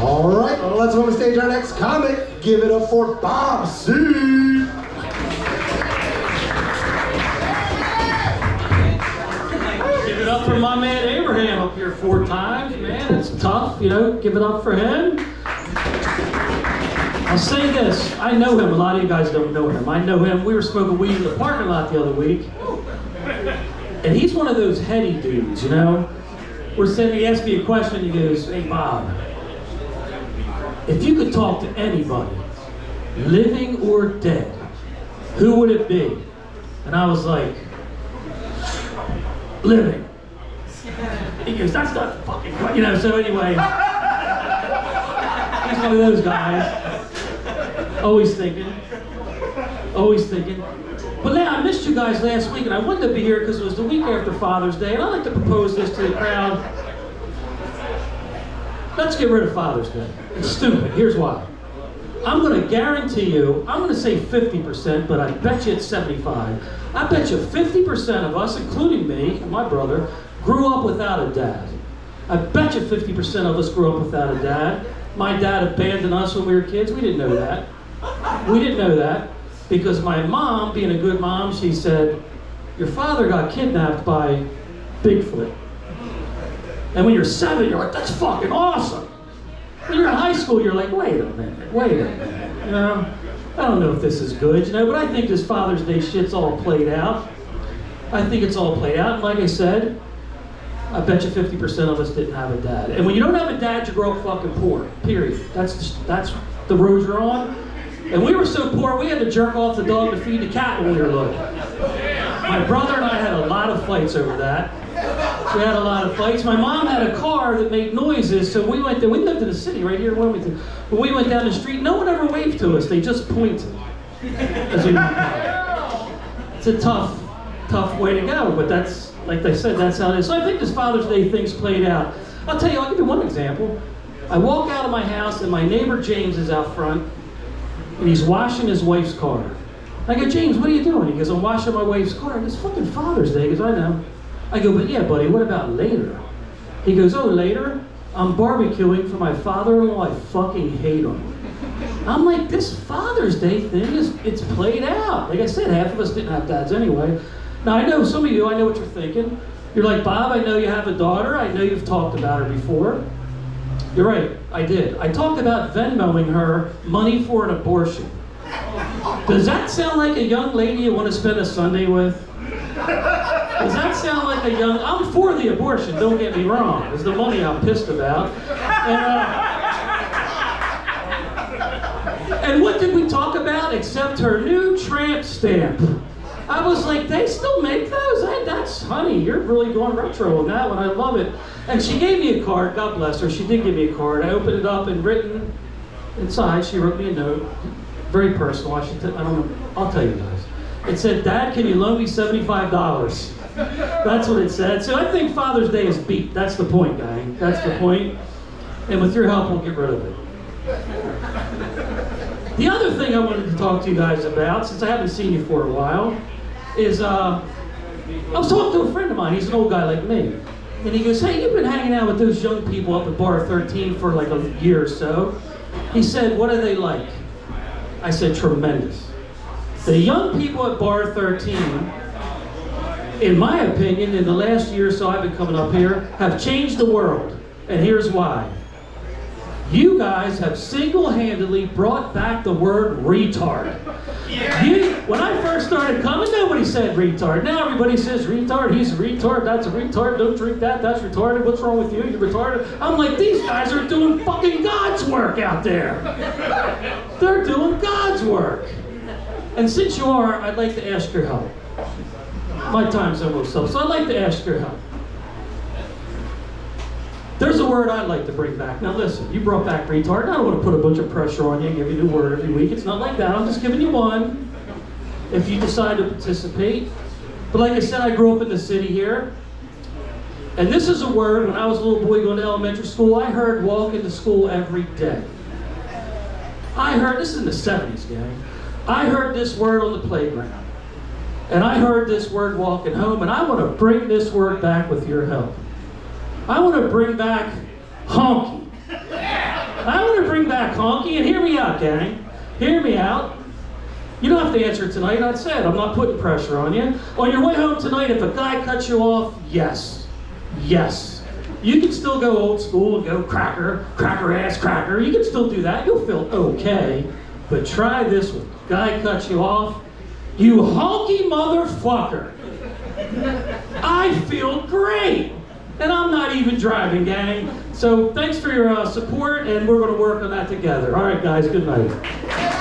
All right, well, let's go on stage our next comic. Give it up for Bob C. Give it up for my man Abraham up here 4 times. Man, it's tough, you know, give it up for him. I'll say this, I know him, a lot of you guys don't know him. I know him, we were smoking weed in the parking lot the other week. And he's one of those heady dudes, you know? We're sitting, he asked me a question, he goes, hey Bob, if you could talk to anybody, living or dead, who would it be? And I was like, living. He goes, that's not fucking right. You know, so anyway, he's one of those guys. Always thinking. Always thinking. But now, I missed you guys last week, and I wanted to be here because it was the week after Father's Day, and I'd like to propose this to the crowd. Let's get rid of Father's Day. It's stupid. Here's why. I'm going to guarantee you, I'm going to say 50%, but I bet you it's 75. I bet you 50% of us, including me and my brother, grew up without a dad. I bet you 50% of us grew up without a dad. My dad abandoned us when we were kids. We didn't know that. We didn't know that because my mom, being a good mom, she said, your father got kidnapped by Bigfoot. And when you're 7, you're like, that's fucking awesome. When you're in high school, you're like, wait a minute, you know? I don't know if this is good, you know, but I think this Father's Day shit's all played out. I think it's all played out, and like I said, I bet you 50% of us didn't have a dad. And when you don't have a dad, you grow up fucking poor, period. That's the road you're on. And we were so poor, we had to jerk off the dog to feed the cat when we were little. My brother and I had a lot of fights over that. We had a lot of fights. My mom had a car that made noises, so we went there. We lived in the city right here in Wilmington. When we went down the street, no one ever waved to us. They just pointed as we went by. It's a tough way to go, but that's, like they said, that's how it is. So I think this Father's Day thing's played out. I'll tell you, I'll give you one example. I walk out of my house and my neighbor James is out front and he's washing his wife's car. I go, James, what are you doing? He goes, I'm washing my wife's car. It's fucking Father's Day. He goes, I know. I go, but yeah, buddy, what about later? He goes, oh, later? I'm barbecuing for my father-in-law. I fucking hate him. I'm like, this Father's Day thing it's played out. Like I said, half of us didn't have dads anyway. Now, I know some of you, I know what you're thinking. You're like, Bob, I know you have a daughter. I know you've talked about her before. You're right, I did. I talked about Venmoing her money for an abortion. Does that sound like a young lady you want to spend a Sunday with? Does that sound like a young... I'm for the abortion, don't get me wrong. It's the money I'm pissed about. And what did we talk about except her new tramp stamp? I was like, they still make those? That's, honey, you're really going retro on that one. I love it. And she gave me a card. God bless her. She did give me a card. I opened it up and written inside, she wrote me a note. Very personal. I don't know. I'll tell you guys. It said, Dad, can you loan me $75? That's what it said. So I think Father's Day is beat. That's the point, gang. That's the point. And with your help, we'll get rid of it. The other thing I wanted to talk to you guys about, since I haven't seen you for a while, is I was talking to a friend of mine. He's an old guy like me. And he goes, hey, you've been hanging out with those young people up at Bar 13 for like a year or so. He said, what are they like? I said, tremendous. The young people at Bar 13, in my opinion, in the last year or so I've been coming up here, have changed the world. And here's why. You guys have single-handedly brought back the word retard. When I first started coming, nobody said retard. Now everybody says retard, he's a retard, that's a retard, don't drink that, that's retarded, what's wrong with you, you're retarded. I'm like, these guys are doing fucking God's work out there. They're doing God's work. And since you are, I'd like to ask your help. My time's almost up, so I'd like to ask your help. There's a word I'd like to bring back. Now listen, you brought back retard. I don't want to put a bunch of pressure on you and give you a new word every week. It's not like that. I'm just giving you one if you decide to participate. But like I said, I grew up in the city here. And this is a word, when I was a little boy going to elementary school, I heard walk into school every day. I heard, this is in the 70s, gang. I heard this word on the playground. And I heard this word walking home, and I want to bring this word back with your help. I want to bring back honky. I honky, and hear me out, gang. Hear me out. You don't have to answer it tonight. I said, I'm not putting pressure on you. On your way home tonight, if a guy cuts you off, yes. Yes. You can still go old school and go cracker, cracker ass cracker. You can still do that. You'll feel okay. But try this one. Guy cuts you off. You honky motherfucker. I feel great. And I'm not even driving, gang. So thanks for your support, and we're going to work on that together. All right, guys, good night.